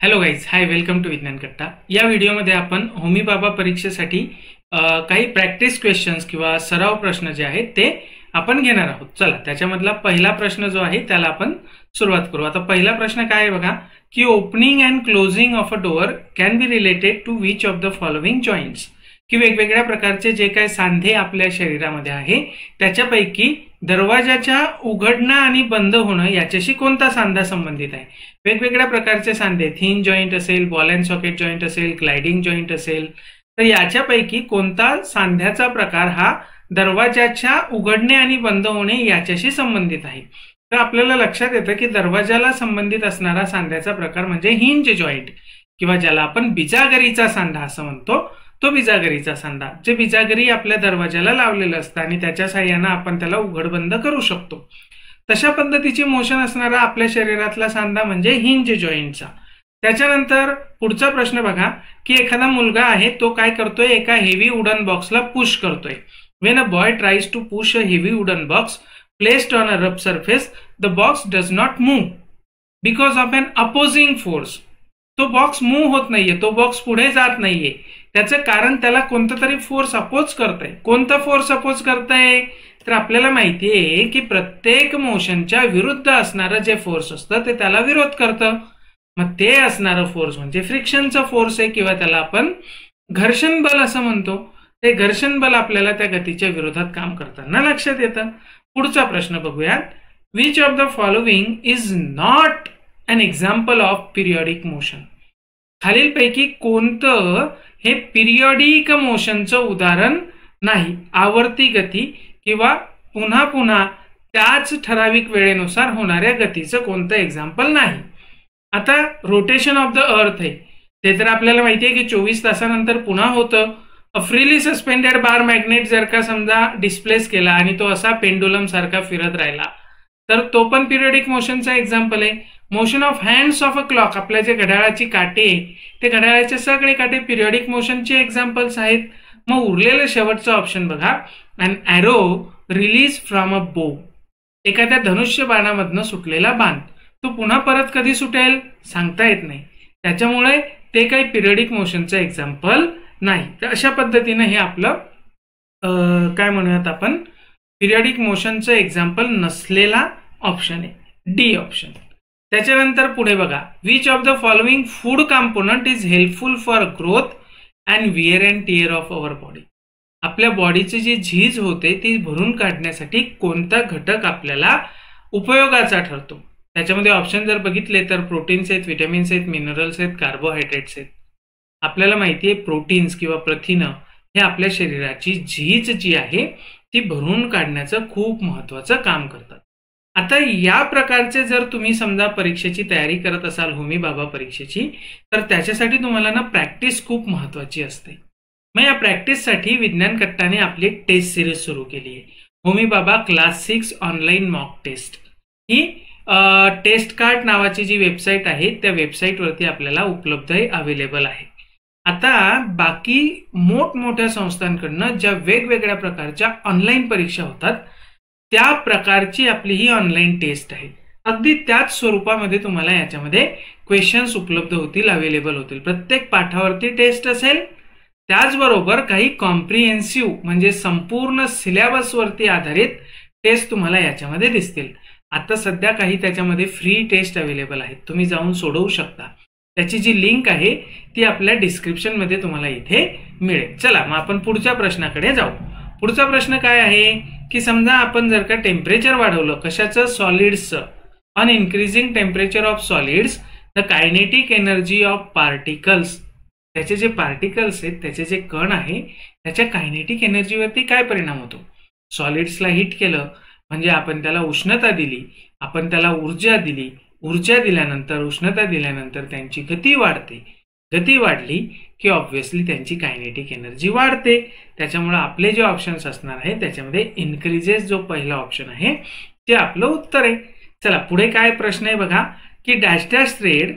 Hello guys, hi, welcome to Vigyan Katta. या व्हिडिओमध्ये आपण होमी बाबा परीक्षेसाठी काही प्रॅक्टिस क्वेश्चन्स किंवा सराव प्रश्न जे आहेत ते आपण घेणार आहोत. चला, त्याच्यामधला पहिला प्रश्न जो आहे त्याला आपण सुरुवात करू. आता पहिला प्रश्न काय आहे बघा, की opening and closing of a door can be related to which of the following joints. की वेगवेगळ्या प्रकारचे जे काही सांधे आपल्या शरीरामध्ये आहे त्याच्यापैकी दरवाजाच्या उघडणं आणि बंद होणं याच्याशी कोणता सांधा संबंधित आहे. वेगवेगळ्या प्रकारचे सांधे, थिन जॉईंट असेल, बॉल अँड सॉकेट जॉईंट असेल, ग्लायडिंग जॉईंट असेल, तर याच्यापैकी कोणता सांध्याचा प्रकार हा दरवाजाच्या उघडणे आणि बंद होणे याच्याशी संबंधित आहे. तर आपल्याला लक्षात येतं की दरवाजाला संबंधित असणारा सांध्याचा प्रकार म्हणजे हिंज जॉईंट किंवा ज्याला आपण बिजागरीचा सांधा असं म्हणतो, तो बिजागरीचा सांधा. जे बिजागरी आपल्या दरवाजाला लावलेलं असतं आणि त्याच्या साह्यानं आपण त्याला उघड बंद करू शकतो. तशा पद्धतीची मोशन असणारा आपल्या शरीरातला सांधा म्हणजे हिंज जॉईंटचा. त्याच्यानंतर पुढचा प्रश्न बघा, की एखादा मुलगा आहे तो काय करतोय, एका हेवी वुडन बॉक्सला पुश करतोय. When a boy tries to push a heavy wooden box placed on a rough surface, the box does not move because of an opposing force. तो बॉक्स मूव्ह होत नाहीये, तो बॉक्स पुढे जात नाहीये. त्याचं कारण त्याला कोणता तरी फोर्स अपोज करतंय. कोणता फोर्स अपोज करतंय, तर आपल्याला माहितीये की प्रत्येक मोशनच्या विरुद्ध असणारं जे फोर्स असतं ते त्याला विरोध करतं. मग ते असणारं फोर्स म्हणजे फ्रिक्शनचा फोर्स आहे किंवा त्याला आपण घर्षण बल असं म्हणतो. ते घर्षण बल आपल्याला त्या गतीच्या विरोधात काम करताना लक्षात येतं. पुढचा प्रश्न बघूयात. Which of the following is not an example of periodic motion. खालीलपैकी कोणतं हे पिरियडिक मोशनचं उदाहरण नाही. आवर्ती गती किंवा पुन्हा पुन्हा त्याच ठराविक वेळेनुसार होणाऱ्या गतीचं कोणतं एक्झाम्पल नाही. आता रोटेशन ऑफ द अर्थ आहे ते तर आपल्याला माहिती आहे की 24 तासानंतर पुन्हा होतं. फ्रीली सस्पेंडेड बार मॅग्नेट जर का समजा डिस्प्लेस केला आणि तो असा पेंडुलम सारखा फिरत राहिला तर तो पण पिरियडिक मोशनचा एक्झाम्पल आहे. Motion of hands of a clock, आपल्या जे घड्याळाची काटे ते घड्याळाचे सगळे काटे पिरियडिक मोशनचे एक्झाम्पल्स आहेत. मग उरलेलं शेवटचं ऑप्शन बघा, अन ॲरो रिलीज फ्रॉम अ बो. एखाद्या धनुष्य बाणामधनं सुटलेला बाण तो पुन्हा परत कधी सुटेल सांगता येत नाही. त्याच्यामुळे ते काही पिरियडिक मोशनचं एक्झाम्पल नाही. तर अशा पद्धतीनं हे आपलं काय म्हणूयात आपण पिरियडिक मोशनचं एक्झाम्पल नसलेला ऑप्शन आहे, डी ऑप्शन. त्याच्यानंतर पुढे बघा, which of the following food component is helpful for growth and where and tear of our body. आपल्या बॉडीची जी झीज होते ती भरून काढण्यासाठी कोणता घटक आपल्याला उपयोगाचा ठरतो. त्याच्यामध्ये ऑप्शन जर बघितले तर प्रोटीन्स आहेत, व्हिटॅमिन्स आहेत, मिनरल्स आहेत, कार्बोहायड्रेट्स आहेत. आपल्याला माहिती आहे प्रोटीन्स किंवा प्रथिनं हे आपल्या शरीराची झीज जी आहे ती भरून काढण्याचं खूप महत्वाचं काम करतात. आता या प्रकारचे जर तुम्ही समजा परीक्षेची तयारी करत असाल होमी बाबा परीक्षेची, तर त्याच्यासाठी तुम्हाला ना प्रॅक्टिस खूप महत्वाची असते. मग या प्रॅक्टिससाठी विज्ञान कट्टाने आपली टेस्ट सिरीज सुरू केली आहे, होमी बाबा क्लास 6 ऑनलाईन मॉक टेस्ट. ही टेस्ट कार्ड नावाची जी वेबसाईट आहे त्या वेबसाईटवरती आपल्याला उपलब्ध आहे, अवेलेबल आहे. आता बाकी मोठमोठ्या संस्थांकडनं ज्या वेगवेगळ्या प्रकारच्या ऑनलाईन परीक्षा होतात त्या प्रकारची आपली ही ऑनलाईन टेस्ट आहे. अगदी त्याच स्वरूपामध्ये तुम्हाला याच्यामध्ये क्वेश्चन्स उपलब्ध होतील, अवेलेबल होतील. प्रत्येक पाठावरती टेस्ट असेल, त्याचबरोबर काही कॉम्प्रिहेन्सिव्ह म्हणजे संपूर्ण सिलेबसवरती आधारित टेस्ट तुम्हाला याच्यामध्ये दिसतील. आता सध्या काही त्याच्यामध्ये फ्री टेस्ट अवेलेबल आहेत, तुम्ही जाऊन सोडवू शकता. त्याची जी लिंक आहे ती आपल्या डिस्क्रिप्शन मध्ये तुम्हाला इथे मिळेल. चला मग आपण पुढच्या प्रश्नाकडे जाऊ. पुढचा प्रश्न काय आहे की समजा आपण जर का टेम्परेचर वाढवलं, कशाचं, सॉलिड्सचं. On increasing temperature of solids the kinetic energy of particles. त्याचे जे पार्टिकल्स आहेत, त्याचे जे कण आहे, त्याच्या कायनेटिक एनर्जीवरती काय परिणाम होतो. सॉलिड्सला हिट केलं म्हणजे आपण त्याला उष्णता दिली, आपण त्याला ऊर्जा दिली. ऊर्जा दिल्यानंतर, उष्णता दिल्यानंतर त्यांची गती वाढते. गती वाढली की ऑब्व्हियसली त्यांची कायनेटिक एनर्जी वाढते. त्याच्यामुळे आपले जे ऑप्शन्स असणार आहे त्याच्यामध्ये इन्क्रीजेस जो पहिला ऑप्शन आहे ते आपलं उत्तर आहे. चला पुढे काय प्रश्न आहे बघा, की dash dash thread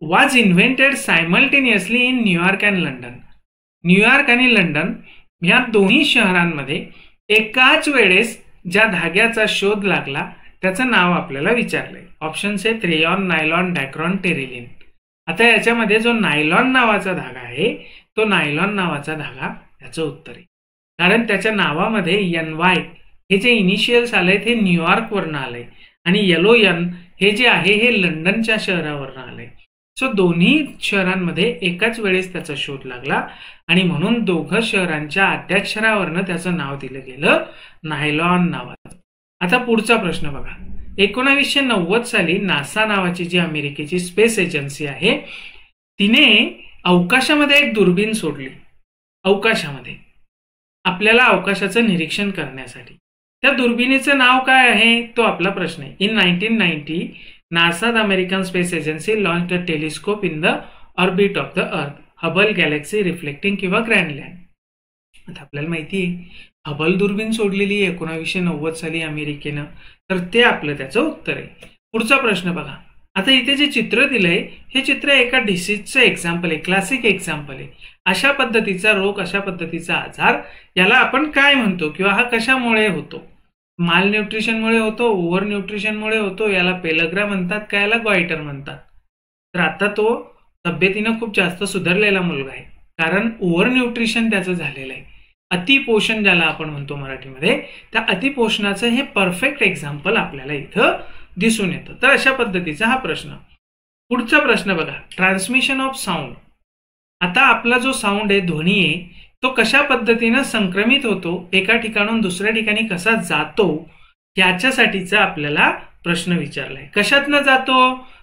was invented simultaneously in New York and London. New York आणि लंडन या दोन्ही शहरांमध्ये एकाच वेळेस ज्या धाग्याचा शोध लागला त्याचं नाव आपल्याला विचारलंय. ऑप्शन्स आहेत रेयॉन, नायलॉन, डॅक्रॉन, टेरिलिन. आता याच्यामध्ये जो नायलॉन नावाचा धागा आहे तो नायलॉन नावाचा धागा याचं उत्तर आहे, कारण त्याच्या नावामध्ये NY हे जे इनिशियल्स आले ते न्यूयॉर्क वरनं आलंय आणि येलो एन हे जे आहे हे लंडनच्या शहरावरनं आलंय. सो दोन्ही शहरांमध्ये एकाच वेळेस त्याचा शोध लागला आणि म्हणून दोघं शहरांच्या आद्याक्षरावरनं त्याचं नाव दिलं गेलं नायलॉन नावाचं. आता पुढचा प्रश्न बघा. 1990 साली नासा नावाची जी अमेरिकेची स्पेस एजन्सी आहे तिने अवकाशामध्ये एक दुर्बीण सोडली. अवकाशामध्ये आपल्याला अवकाशाचं निरीक्षण करण्यासाठी. त्या दुर्बिणीचं नाव काय आहे तो आपला प्रश्न आहे. In 1990 NASA the American Space Agency launched a telescope in the orbit of the Earth, Hubble Galaxy reflecting किंवा ग्रँडलँड. आता आपल्याला माहिती आहे हबल दुर्बीण सोडलेली 1990 साली अमेरिकेनं, तर ते आपलं त्याचं उत्तर आहे. पुढचा प्रश्न बघा. आता इथे जे चित्र दिलंय हे चित्र एका डिसीजचं एक्झाम्पल आहे, क्लासिक एक्झाम्पल आहे. अशा पद्धतीचा रोग, अशा पद्धतीचा आजार याला आपण काय म्हणतो किंवा हा कशामुळे होतो? माल न्यूट्रिशनमुळे होतो, ओव्हर न्यूट्रिशनमुळे होतो, याला पेलग्रा म्हणतात का याला गॉइटर म्हणतात. तर आता तो तब्येतीनं खूप जास्त सुधारलेला मुलगा आहे, कारण ओव्हर न्यूट्रिशन त्याचं झालेलं आहे. अतिपोषण ज्याला आपण म्हणतो मराठीमध्ये, त्या अतिपोषणाचं हे परफेक्ट एक्झाम्पल आपल्याला इथं दिसून येतं. तर अशा पद्धतीचा हा प्रश्न. पुढचा प्रश्न बघा. Transmission of sound. आता आपला जो साऊंड आहे, ध्वनी आहे, तो कशा पद्धतीनं संक्रमित होतो, एका ठिकाणून दुसऱ्या ठिकाणी कसा जातो, याच्यासाठीचा आपल्याला प्रश्न विचारलाय. कशातनं जातो?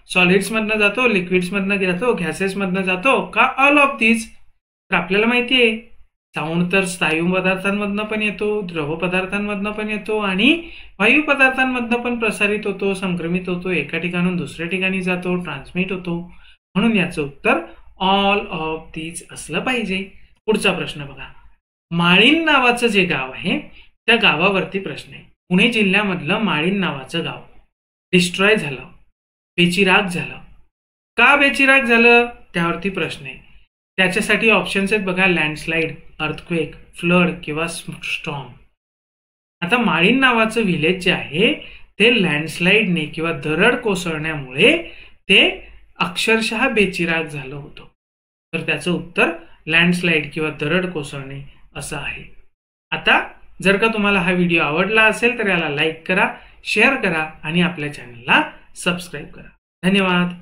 सॉलिड्स मधनं जातो, लिक्विड्स मधनं जातो, गॅसेस मधनं जातो का ऑल ऑफ दीज? तर आपल्याला माहितीये साऊंड तर स्थायू पदार्थांमधनं पण येतो, द्रव पदार्थांमधनं पण येतो आणि वायू पदार्थांमधनं पण प्रसारित होतो, संक्रमित होतो, एका ठिकाणून दुसऱ्या ठिकाणी जातो, ट्रान्समिट होतो. म्हणून याचं उत्तर ऑल ऑफ दीज असलं पाहिजे. पुढचा प्रश्न बघा. माळीण नावाचं जे गाव आहे त्या गावावरती प्रश्न आहे. पुणे जिल्ह्यामधलं माळीण नावाचं गाव डिस्ट्रॉय झालं, बेचिराग झालं. का बेचिराग झालं त्यावरती प्रश्न आहे. त्याच्यासाठी ऑप्शन्स आहेत बघा. लँडस्लाइड, अर्थक्वेक, फ्लड किंवा स्टॉर्म. आता माळीण नावाचं व्हिलेज जे आहे ते लँडस्लाइडने किंवा दरड कोसळण्यामुळे ते अक्षरशः बेचिराग झालं होतं. तर त्याचं उत्तर लँडस्लाइड किंवा दरड कोसळणे असं आहे. आता जर का तुम्हाला हा व्हिडिओ आवडला असेल तर याला लाईक करा, शेअर करा आणि आपल्या चॅनलला सबस्क्राईब करा. धन्यवाद.